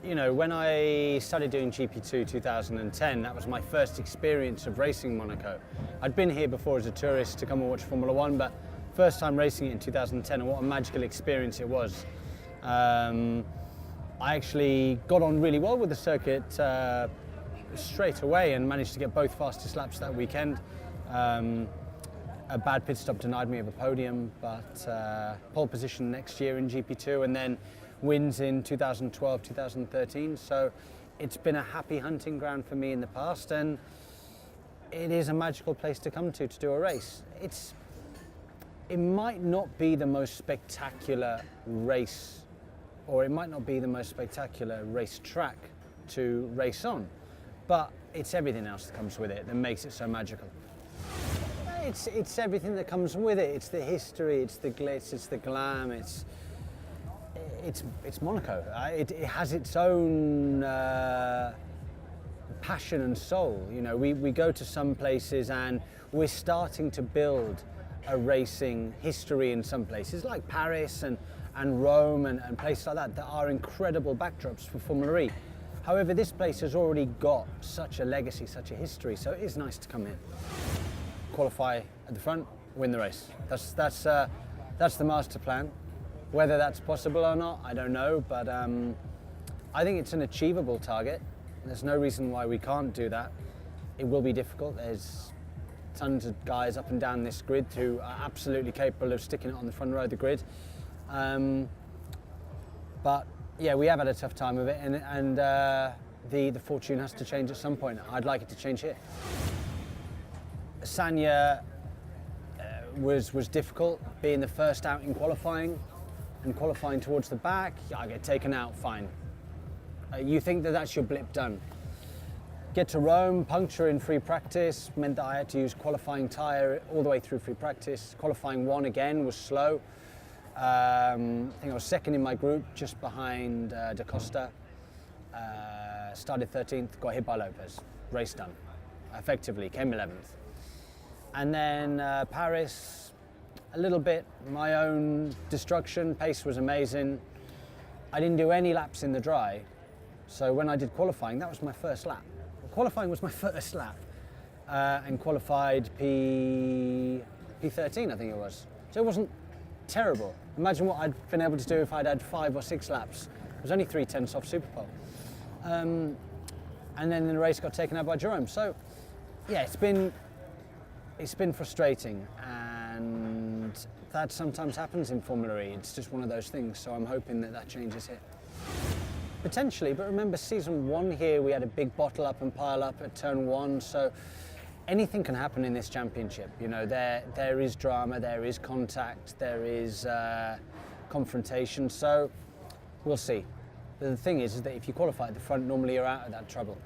you know, when I started doing GP2 2010, that was my first experience of racing Monaco. I'd been here before as a tourist to come and watch Formula One, but first time racing it in 2010, and what a magical experience it was. I actually got on really well with the circuit straight away and managed to get both fastest laps that weekend. A bad pit stop denied me of a podium, but pole position next year in GP2, and then wins in 2012, 2013. So it's been a happy hunting ground for me in the past, and it is a magical place to come to do a race. It might not be the most spectacular race, or it might not be the most spectacular race track to race on, but it's everything else that comes with it that makes it so magical. It's everything that comes with it. It's the history, it's the glitz, it's the glam, it's Monaco. It has its own passion and soul. You know, we go to some places and we're starting to build a racing history in some places, like Paris and Rome and places like that are incredible backdrops for Formula E. However, this place has already got such a legacy, such a history, so it is nice to come here. Qualify at the front, win the race. That's the master plan. Whether that's possible or not, I don't know, but I think it's an achievable target. There's no reason why we can't do that. It will be difficult. There's tons of guys up and down this grid who are absolutely capable of sticking it on the front row of the grid. But yeah, we have had a tough time of it, and the fortune has to change at some point. I'd like it to change here. Sanya was difficult, being the first out in qualifying, and qualifying towards the back. I get taken out, fine. You think that that's your blip done. Get to Rome, puncture in free practice, meant that I had to use qualifying tyre all the way through free practice. Qualifying one again was slow. I think I was second in my group, just behind Da Costa. Started 13th, got hit by Lopez. Race done, effectively, came 11th. And then Paris, a little bit my own destruction. Pace was amazing. I didn't do any laps in the dry, so when I did qualifying, that was my first lap. Qualifying was my first lap, and qualified P13, I think it was. So it wasn't terrible. Imagine what I'd been able to do if I'd had 5 or 6 laps. It was only 3/10 off Superpole. And then the race got taken out by Jerome. So yeah, it's been frustrating, and that sometimes happens in Formula E. It's just one of those things, so I'm hoping that changes here. Potentially, but remember season 1 here, we had a big bottle up and pile up at turn 1, so anything can happen in this championship. You know, there is drama, there is contact, there is confrontation, so we'll see. But the thing is that if you qualify at the front, normally you're out of that trouble.